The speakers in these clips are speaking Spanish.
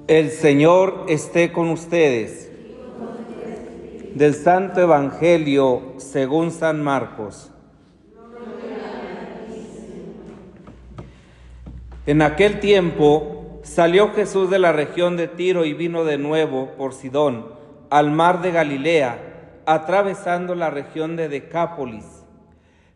El Señor esté con ustedes. Del Santo Evangelio según San Marcos. En aquel tiempo salió Jesús de la región de Tiro y vino de nuevo por Sidón al mar de Galilea, atravesando la región de Decápolis.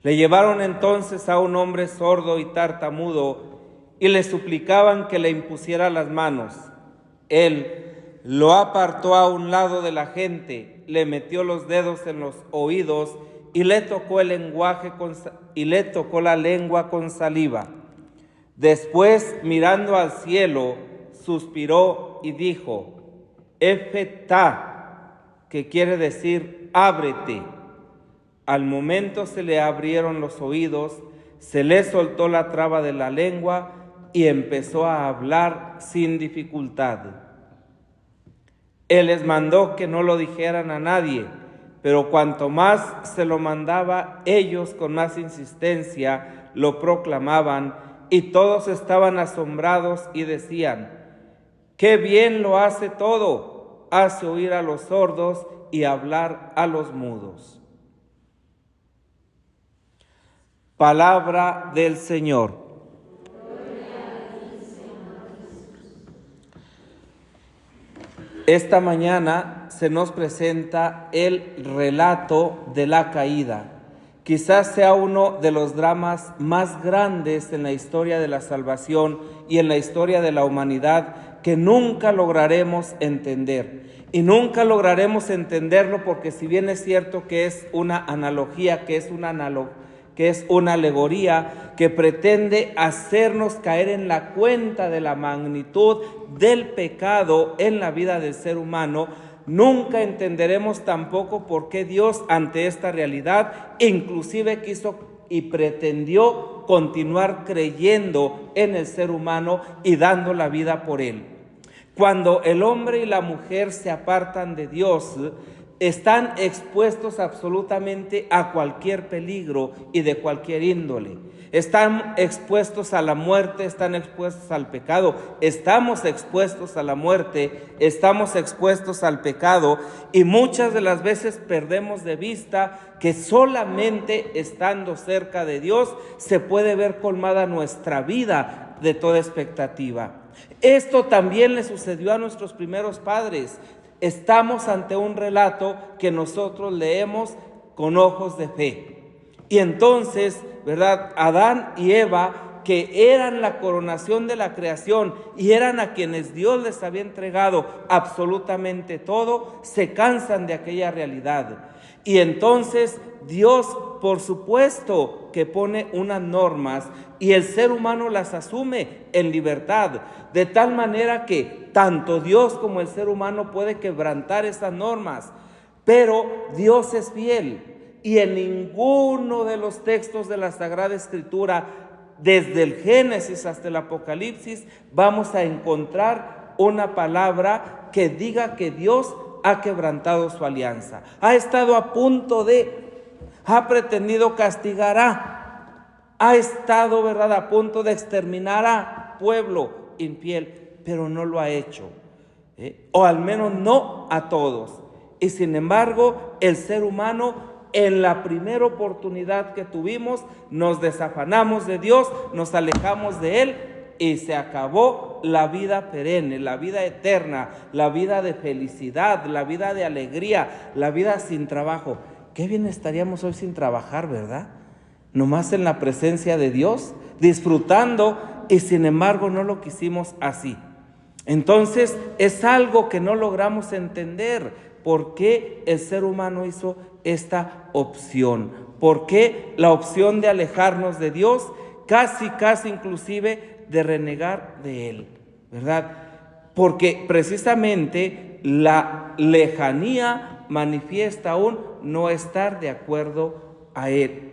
Le llevaron entonces a un hombre sordo y tartamudo y le suplicaban que le impusiera las manos. Él lo apartó a un lado de la gente, le metió los dedos en los oídos y le tocó la lengua con saliva. Después, mirando al cielo, suspiró y dijo: Efetá, que quiere decir ábrete. Al momento se le abrieron los oídos, se le soltó la traba de la lengua y empezó a hablar sin dificultad. Él les mandó que no lo dijeran a nadie, pero cuanto más se lo mandaba, ellos con más insistencia lo proclamaban, y todos estaban asombrados y decían: ¡qué bien lo hace todo! Hace oír a los sordos y hablar a los mudos. Palabra del Señor. Esta mañana se nos presenta el relato de la caída. Quizás sea uno de los dramas más grandes en la historia de la salvación y en la historia de la humanidad que nunca lograremos entender. Y nunca lograremos entenderlo porque, si bien es cierto que es una analogía, que es una alegoría que pretende hacernos caer en la cuenta de la magnitud del pecado en la vida del ser humano, nunca entenderemos tampoco por qué Dios, ante esta realidad, inclusive quiso y pretendió continuar creyendo en el ser humano y dando la vida por él. Cuando el hombre y la mujer se apartan de Dios, están expuestos absolutamente a cualquier peligro y de cualquier índole. Están expuestos a la muerte, están expuestos al pecado. Estamos expuestos a la muerte, estamos expuestos al pecado, y muchas de las veces perdemos de vista que solamente estando cerca de Dios se puede ver colmada nuestra vida de toda expectativa. Esto también le sucedió a nuestros primeros padres. Estamos ante un relato que nosotros leemos con ojos de fe. Y entonces, ¿verdad? Adán y Eva, que eran la coronación de la creación y eran a quienes Dios les había entregado absolutamente todo, se cansan de aquella realidad. Y entonces Dios, por supuesto, que pone unas normas y el ser humano las asume en libertad, de tal manera que tanto Dios como el ser humano puede quebrantar esas normas, pero Dios es fiel, y en ninguno de los textos de la Sagrada Escritura, desde el Génesis hasta el Apocalipsis, vamos a encontrar una palabra que diga que Dios ha quebrantado su alianza, ha estado a punto ha pretendido castigar ha estado, ¿verdad?, a punto de exterminar a pueblo infiel, pero no lo ha hecho, o al menos no a todos. Y sin embargo, el ser humano, en la primera oportunidad que tuvimos, nos desafanamos de Dios, nos alejamos de Él, y se acabó la vida perenne, la vida eterna, la vida de felicidad, la vida de alegría, la vida sin trabajo. Qué bien estaríamos hoy sin trabajar, ¿verdad? Nomás en la presencia de Dios, disfrutando, y sin embargo no lo quisimos así. Entonces es algo que no logramos entender. ¿Por qué el ser humano hizo esta opción? ¿Por qué la opción de alejarnos de Dios? Casi inclusive de renegar de Él, ¿verdad? Porque precisamente la lejanía manifiesta aún no estar de acuerdo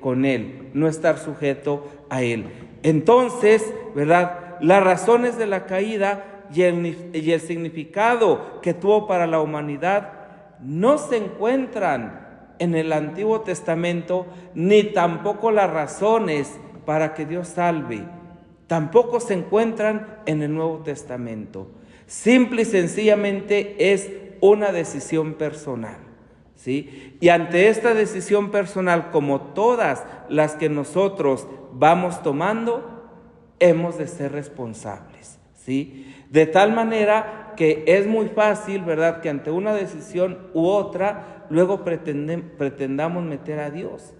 con Él, no estar sujeto a Él. Entonces, ¿verdad?, las razones de la caída y el significado que tuvo para la humanidad no se encuentran en el Antiguo Testamento, ni tampoco las razones para que Dios salve tampoco se encuentran en el Nuevo Testamento. Simple y sencillamente es una decisión personal, ¿sí? Y ante esta decisión personal, como todas las que nosotros vamos tomando, hemos de ser responsables, ¿sí? De tal manera que es muy fácil, ¿verdad?, que ante una decisión u otra, luego pretendamos meter a Dios.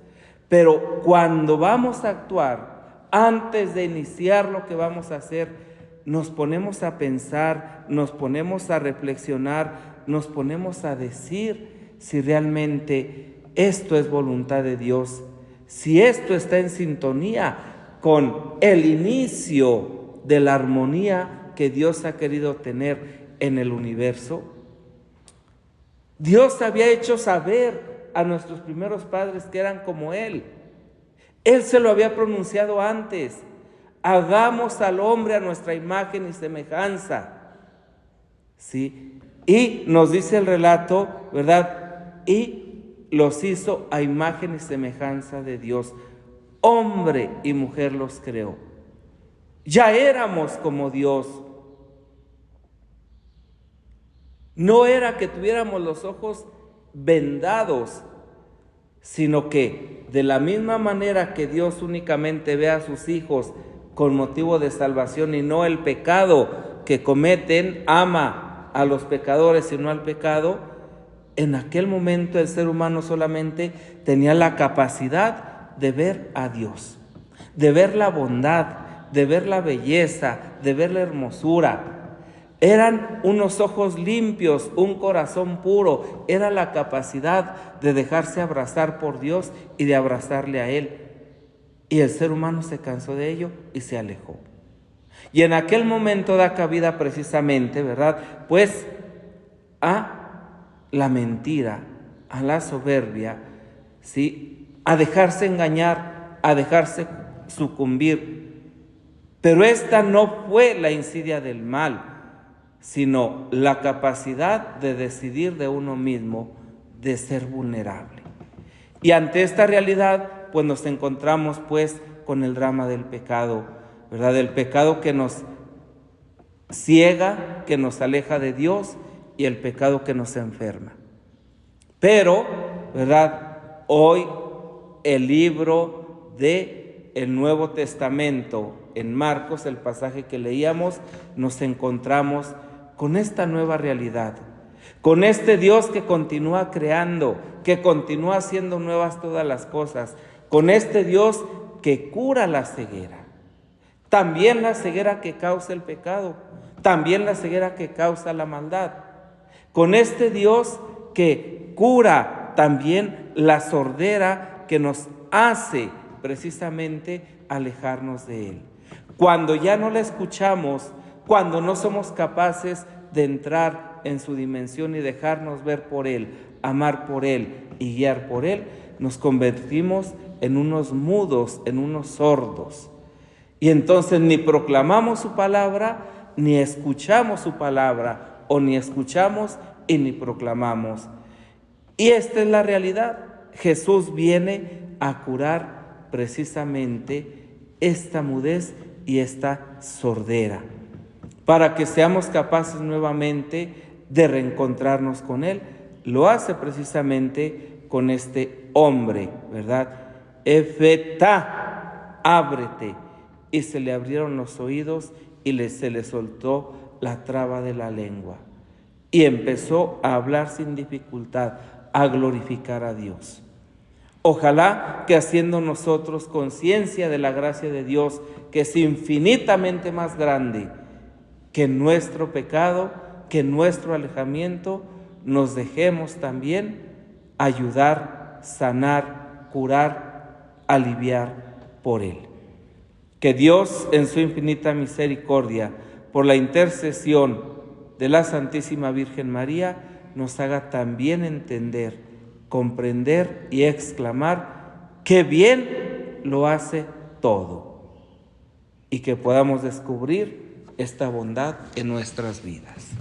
Pero cuando vamos a actuar, antes de iniciar lo que vamos a hacer, nos ponemos a pensar, nos ponemos a reflexionar, nos ponemos a decir si realmente esto es voluntad de Dios, si esto está en sintonía con el inicio de la armonía que Dios ha querido tener en el universo. Dios había hecho saber a nuestros primeros padres que eran como Él. Él se lo había pronunciado antes. Hagamos al hombre a nuestra imagen y semejanza. ¿Sí? Y nos dice el relato, ¿verdad? Y los hizo a imagen y semejanza de Dios. Hombre y mujer los creó. Ya éramos como Dios. No era que tuviéramos los ojos vendados, sino que de la misma manera que Dios únicamente ve a sus hijos con motivo de salvación y no el pecado que cometen, ama a los pecadores y no al pecado, en aquel momento el ser humano solamente tenía la capacidad de ver a Dios, de ver la bondad, de ver la belleza, de ver la hermosura. Eran unos ojos limpios, un corazón puro, era la capacidad de dejarse abrazar por Dios y de abrazarle a Él. Y el ser humano se cansó de ello y se alejó. Y en aquel momento da cabida precisamente, ¿verdad?, pues a la mentira, a la soberbia, ¿sí?, a dejarse engañar, a dejarse sucumbir. Pero esta no fue la insidia del mal, sino la capacidad de decidir de uno mismo, de ser vulnerable. Y ante esta realidad, pues nos encontramos pues con el drama del pecado, ¿verdad? El pecado que nos ciega, que nos aleja de Dios, y el pecado que nos enferma. Pero, ¿verdad?, hoy el libro de el Nuevo Testamento, en Marcos, el pasaje que leíamos, nos encontramos con esta nueva realidad, con este Dios que continúa creando, que continúa haciendo nuevas todas las cosas, con este Dios que cura la ceguera, también la ceguera que causa el pecado, también la ceguera que causa la maldad, con este Dios que cura también la sordera que nos hace precisamente alejarnos de Él. Cuando ya no la escuchamos, cuando no somos capaces de entrar en su dimensión y dejarnos ver por Él, amar por Él y guiar por Él, nos convertimos en unos mudos, en unos sordos. Y entonces ni proclamamos su palabra, ni escuchamos su palabra, o ni escuchamos y ni proclamamos. Y esta es la realidad. Jesús viene a curar precisamente esta mudez y esta sordera, para que seamos capaces nuevamente de reencontrarnos con Él. Lo hace precisamente con este hombre, ¿verdad? Efetá, ábrete. Y se le abrieron los oídos y se le soltó la traba de la lengua. Y empezó a hablar sin dificultad, a glorificar a Dios. Ojalá que haciendo nosotros conciencia de la gracia de Dios, que es infinitamente más grande que nuestro pecado, que nuestro alejamiento, nos dejemos también ayudar, sanar, curar, aliviar por Él. Que Dios, en su infinita misericordia, por la intercesión de la Santísima Virgen María, nos haga también entender, comprender y exclamar que bien lo hace todo, y que podamos descubrir esta bondad en nuestras vidas.